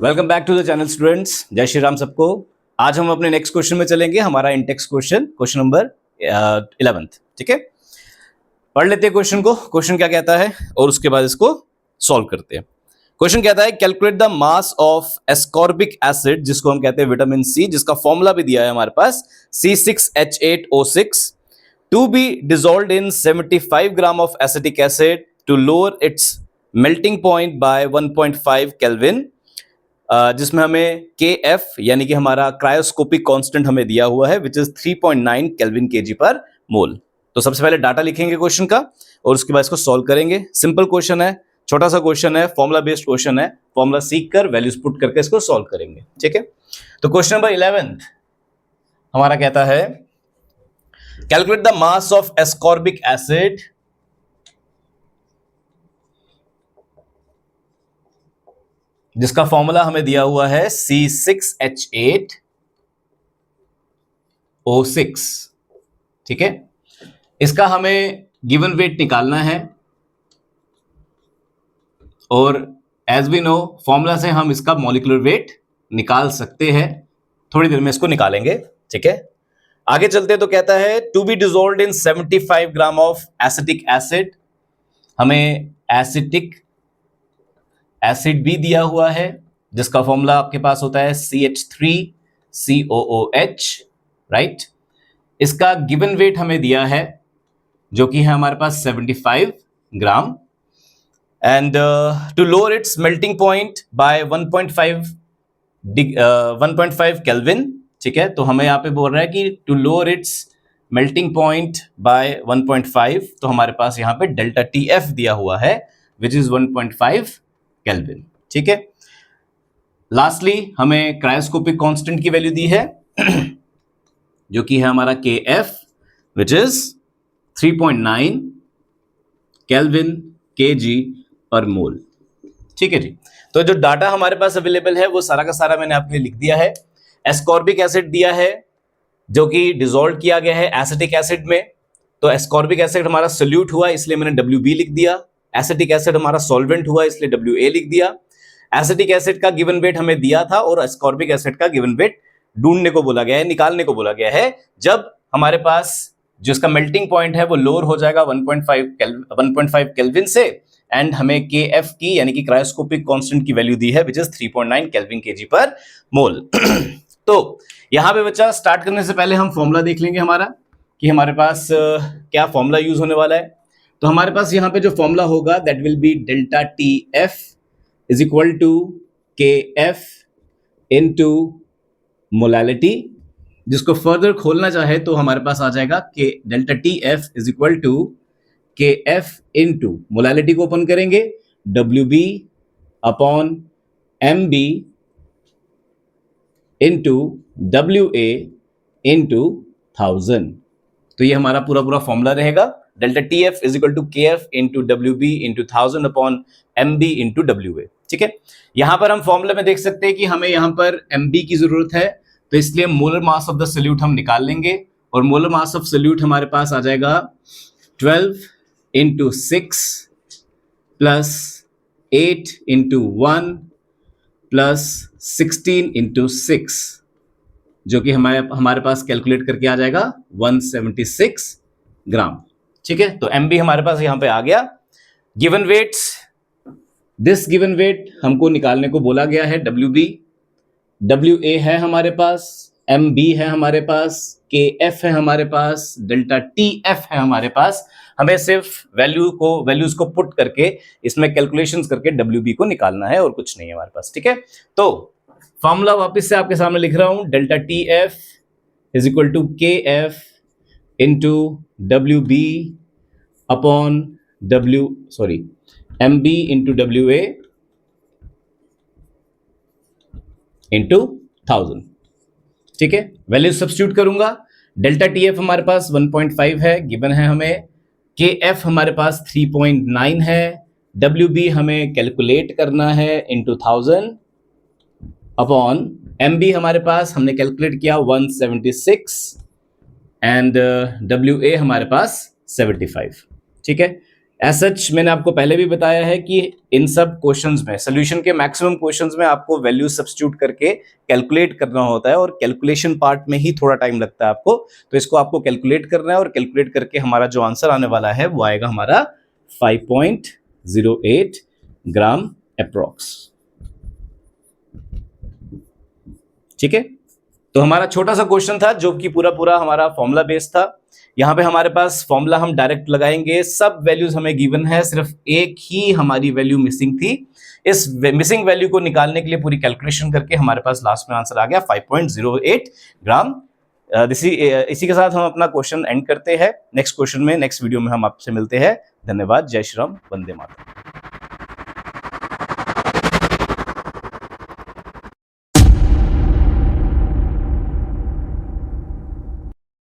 Welcome back to the channel students. जय श्री राम सबको। आज हम अपने नेक्स्ट क्वेश्चन में चलेंगे। हमारा इंटेक्स क्वेश्चन नंबर 11th। ठीक है, पढ़ लेते हैं क्वेश्चन को। क्वेश्चन क्या कहता है और उसके बाद इसको सॉल्व करते हैं। क्वेश्चन कहता है calculate the mass of ascorbic acid, जिसको हम कहते हैं विटामिन सी, जिसका फॉर्मूला भी दिया है हमारे पास C6H8O6, to be dissolved in 75 gram of acetic acid to lower its melting point by 1.5 kelvin, जिसमें हमें KF यानी कि हमारा क्रायोस्कोपिक कांस्टेंट हमें दिया हुआ है विच इज 3.9 केल्विन kg पर मोल। तो सबसे पहले डाटा लिखेंगे क्वेश्चन का और उसके बाद इसको सॉल्व करेंगे। सिंपल क्वेश्चन है, छोटा सा क्वेश्चन है, फॉर्मूला बेस्ड क्वेश्चन है। फॉर्मूला सीख कर वैल्यूज पुट करके इसको सॉल्व करेंगे। ठीक है, तो क्वेश्चन नंबर 11th हमारा कहता है calculate the mass of ascorbic acid जिसका फॉर्मूला हमें दिया हुआ है C6H8O6। ठीक है, इसका हमें गिवन वेट निकालना है और एज वी नो फॉर्मूला से हम इसका मॉलिक्यूलर वेट निकाल सकते हैं। थोड़ी देर में इसको निकालेंगे। ठीक है, आगे चलते तो कहता है to be dissolved in 75 gram of acetic acid. हमें एसिटिक एसिड भी दिया हुआ है जिसका फॉर्मूला आपके पास होता है CH3COOH, राइट। इसका गिवन वेट हमें दिया है जो कि है हमारे पास 75 gram and to lower its melting point by 1.5 kelvin. ठीक है, तो हमें यहाँ पे बोल रहा है कि to lower its melting point by 1.5, तो हमारे पास यहाँ पे डेल्टा TF दिया हुआ है विच इज 1.5 केल्विन। ठीक है, लास्टली हमें क्रायोस्कोपिक कांस्टेंट की वैल्यू दी है जो कि है हमारा KF which is 3.9 kelvin kg पर मोल। ठीक है जी, तो जो डाटा हमारे पास अवेलेबल है वो सारा का सारा मैंने आपके लिए लिख दिया है। एस्कॉर्बिक एसिड दिया है जो कि डिसॉल्व किया गया है एसिटिक एसिड में, तो एस्कॉर्बिक एसिड हमारा सोल्यूट हुआ इसलिए मैंने WB लिख दिया। एसिटिक एसिड हमारा सॉल्वेंट हुआ इसलिए WA लिख दिया। एसिटिक एसिड का गिवन वेट हमें दिया था और एस्कॉर्बिक एसिड का गिवन वेट ढूंढने को बोला गया है, निकालने को बोला गया है जब हमारे पास जो इसका मेल्टिंग पॉइंट है वो लोअर हो जाएगा 1.5 केल्विन से एंड हमें KF की यानी कि क्रायोस्कोपिक कांस्टेंट की वैल्यू दी है विच इज 3.9 केल्विन kg पर मोल। तो यहां पे बच्चा स्टार्ट करने से पहले हम फॉर्मूला देख लेंगे हमारा कि हमारे पास क्या फॉर्मूला यूज होने वाला है। तो हमारे पास यहाँ पे जो फॉर्मूला होगा that will be delta TF is equal to KF into molality. जिसको फर्दर खोलना चाहे तो हमारे पास आ जाएगा कि delta TF is equal to KF into molality को ओपन करेंगे WB upon MB into WA into 1000। तो ये हमारा पूरा फॉर्मूला रहेगा delta TF is equal to KF into WB into 1000 upon MB into WA। ठीक है, यहां पर हम फॉर्मूला में देख सकते हैं कि हमें यहां पर MB की जरूरत है, तो इसलिए molar mass of the solute हम निकाल लेंगे और मोलर मास ऑफ सोल्यूट हमारे पास आ जाएगा 12 into 6 plus 8 into 1 plus 16 into 6, जो कि हमारे पास कैलकुलेट करके आ जाएगा 176 ग्राम। ठीक है, तो MB हमारे पास यहां पे आ गया। Given weights, this given weight हमको निकालने को बोला गया है WB, WA है हमारे पास, MB है हमारे पास, KF है हमारे पास, डेल्टा TF है हमारे पास। हमें सिर्फ वैल्यूज को पुट करके इसमें कैलकुलेशंस करके WB को निकालना है और कुछ नहीं है हमारे पास। ठीक है, तो फॉर्मूला वापस से आपके सामने लिख रहा हूं delta TF is equal to KF into WB upon MB into WA into 1000। ठीक है, वैल्यू सब्स्टिट्यूट करूंगा। डेल्टा TF हमारे पास 1.5 है गिवन है हमें, KF हमारे पास 3.9 है, WB हमें कैलकुलेट करना है इंटू 1000 अपॉन MB हमारे पास हमने कैलकुलेट किया 176 एंड WA हमारे पास 75। ठीक है, एज सच मैंने आपको पहले भी बताया है कि इन सब क्वेश्चंस में, सोल्यूशन के मैक्सिमम क्वेश्चंस में आपको वैल्यू सब्स्टिट्यूट करके कैलकुलेट करना होता है और कैलकुलेशन पार्ट में ही थोड़ा टाइम लगता है आपको, तो इसको आपको कैलकुलेट करना है और कैलकुलेट करके हमारा जो आंसर आने वाला है वो आएगा हमारा 5.08 ग्राम अप्रॉक्स। ठीक है, तो हमारा छोटा सा क्वेश्चन था जो कि पूरा हमारा फॉर्मूला बेस्ड था। यहाँ पे हमारे पास फॉर्मूला हम डायरेक्ट लगाएंगे, सब वैल्यूज हमें गिवन है, सिर्फ एक ही हमारी वैल्यू मिसिंग थी। इस मिसिंग वैल्यू को निकालने के लिए पूरी कैलकुलेशन करके हमारे पास लास्ट में आंसर आ गया 5.08 ग्राम। इसी के साथ हम अपना क्वेश्चन एंड करते हैं। नेक्स्ट क्वेश्चन में, नेक्स्ट वीडियो में हम आपसे मिलते हैं। धन्यवाद। जय श्री राम, वंदे मातरम।